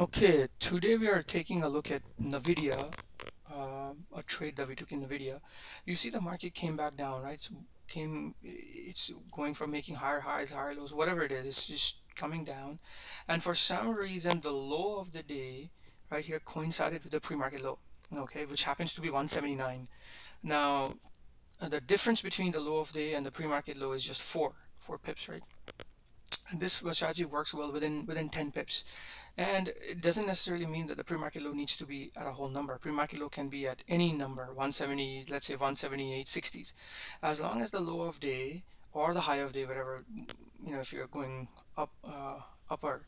Okay, today we are taking a look at NVDA, a trade that we took in NVDA. You see the market came back down, right? It's going from making higher highs, higher lows, whatever it is, it's just coming down. And for some reason, the low of the day right here coincided with the pre-market low, okay, which happens to be 179. Now, the difference between the low of the day and the pre-market low is just four pips, right? And this strategy works well within 10 pips, and it doesn't necessarily mean that the pre-market low needs to be at a whole number. Pre-market low can be at any number, 170, let's say 178 60s, as long as the low of day or the high of day, whatever, if you're going upper,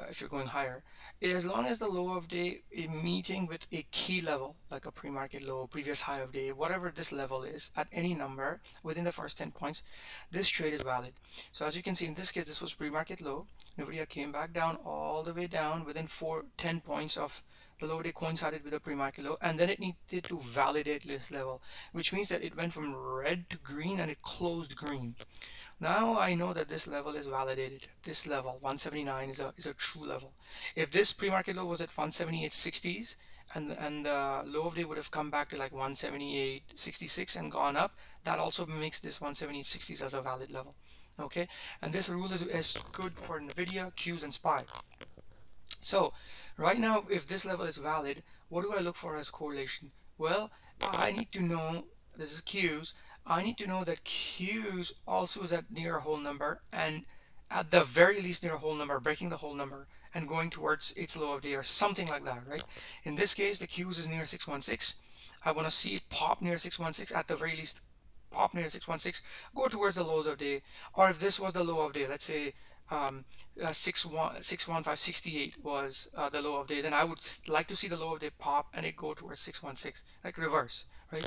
if you're going higher, as long as the low of day is meeting with a key level like a pre-market low, previous high of day, whatever this level is at any number within the first 10 points, this trade is valid. So as you can see, in this case, this was pre-market low. NVIDIA came back down all the way down within 10 points of the low day coincided with the pre-market low, and then it needed to validate this level, which means that it went from red to green and it closed green. Now I know that this level is validated. This level 179 is a true level. If this pre-market low was at 178.60s and the low of day would have come back to like 178.66 and gone up, that also makes this 178.60s as a valid level. Okay, and this rule is good for NVIDIA, Qs, and SPY. So right now, if this level is valid, what do I look for as correlation? Well, I need to know, this is Qs, I need to know that Qs also is at near a whole number, and at the very least near a whole number, breaking the whole number and going towards its low of day or something like that, right? In this case, the Qs is near 616. I want to see it pop near 616, at the very least pop near 616, go towards the lows of day. Or if this was the low of day, let's say 61568 was the low of day, then I would like to see the low of day pop and it go towards 616, like reverse, right?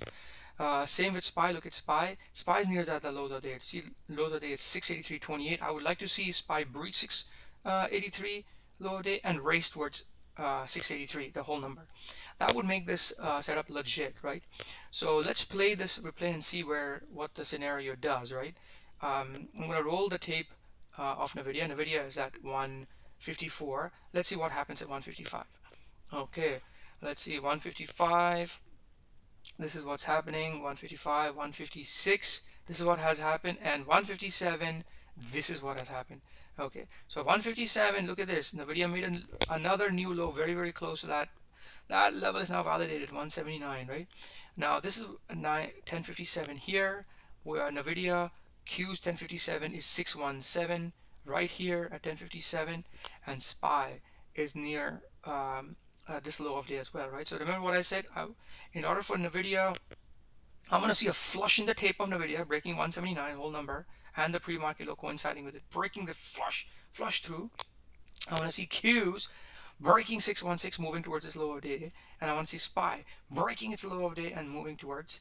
Same with SPY. Look at SPY. SPY is near at the lows of day. See, lows of day is 683.28. I would like to see SPY breach 683 low of day and race towards 683, the whole number. That would make this setup legit, right? So let's play this replay and see what the scenario does, right? I'm going to roll the tape of NVIDIA. NVIDIA is at 154. Let's see what happens at 155. Okay, let's see, 155. This is what's happening. 155, 156. This is what has happened. And 157. This is what has happened. Okay, so 157. Look at this. NVIDIA made another new low, very very close to that. That level is now validated, 179, right? Now this is 1057 here, where NVIDIA Q's 1057 is 617 right here at 1057, and SPY is near this low of day as well, right? So remember what I said, in order for NVIDIA, I'm going to see a flush in the tape of NVIDIA, breaking 179, whole number, and the pre-market low coinciding with it, breaking the flush through. I want to see Q's breaking 616, moving towards its low of day, and I want to see SPY breaking its low of day and moving towards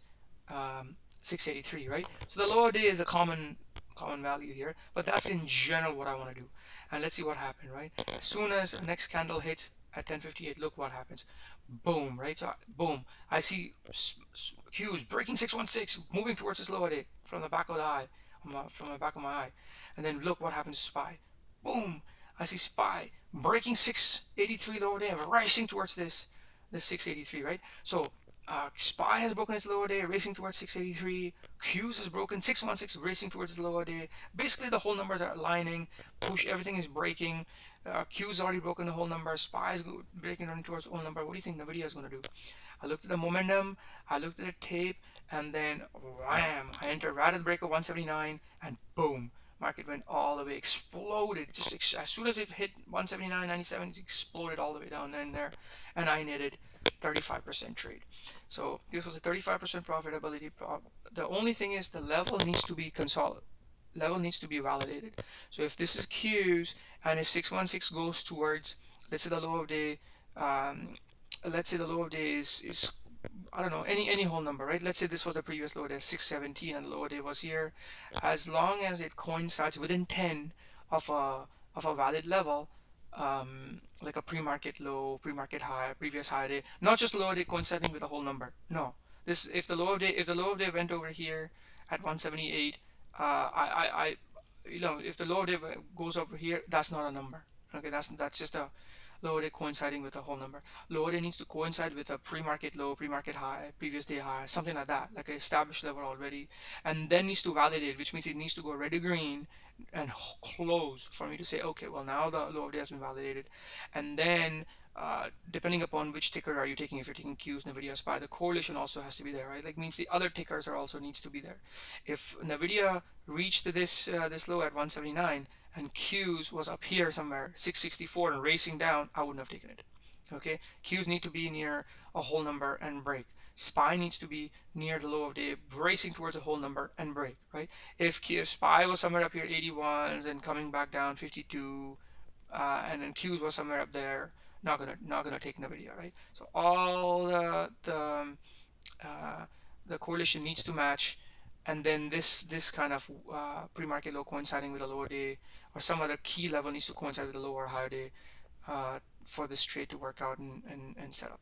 683, right? So the low of day is a common value here, but that's in general what I want to do. And let's see what happened, right? As soon as the next candle hits at 1058, look what happens. Boom, right? So boom, I see Q's breaking 616, moving towards its low of day from the back of the eye, from the back of my eye, and then look what happens to SPY. Boom, I see SPY breaking 683 lower day, racing towards this 683, right? So SPY has broken its lower day, racing towards 683. Q's has broken 616, racing towards its lower day. Basically, the whole numbers are aligning. Push, everything is breaking. Q's already broken the whole number. SPY is breaking running towards the whole number. What do you think NVIDIA is going to do? I looked at the momentum, I looked at the tape, and then wham! I entered right at the break of 179, and boom! Market went all the way, exploded. Just as soon as it hit 179.97, it exploded all the way down there and I netted 35% trade. So this was a 35% profitability. The only thing is the level needs to be consolidated. Level needs to be validated. So if this is Q's and if 616 goes towards, let's say the low of day, is I don't know, any whole number, right? Let's say this was the previous low day, 617, and the low day was here. As long as it coincides within 10 of a valid level, like a pre-market low, pre-market high, previous high day, not just low day coinciding with a whole number. No, this if the low of day went over here at 178, if the low of day goes over here, that's not a number. Okay, that's just lower day coinciding with a whole number. Lower day needs to coincide with a pre-market low, pre-market high, previous day high, something like that, like an established level already, and then needs to validate, which means it needs to go red to green and close for me to say, okay, well, now the low of day has been validated. And then depending upon which ticker are you taking, if you're taking Qs, NVIDIA, SPY, the correlation also has to be there, right? Like means the other tickers are also needs to be there. If NVIDIA reached this low at 179 and Qs was up here somewhere 664 and racing down, I wouldn't have taken it. Okay, Qs need to be near a whole number and break. SPY needs to be near the low of day, bracing towards a whole number and break, right? If SPY was somewhere up here 81s and coming back down 52, and then Qs was somewhere up there, not gonna take NVIDIA, right? So all the correlation needs to match, and then this kind of pre-market low coinciding with a lower day, or some other key level needs to coincide with a lower or higher day for this trade to work out and set up.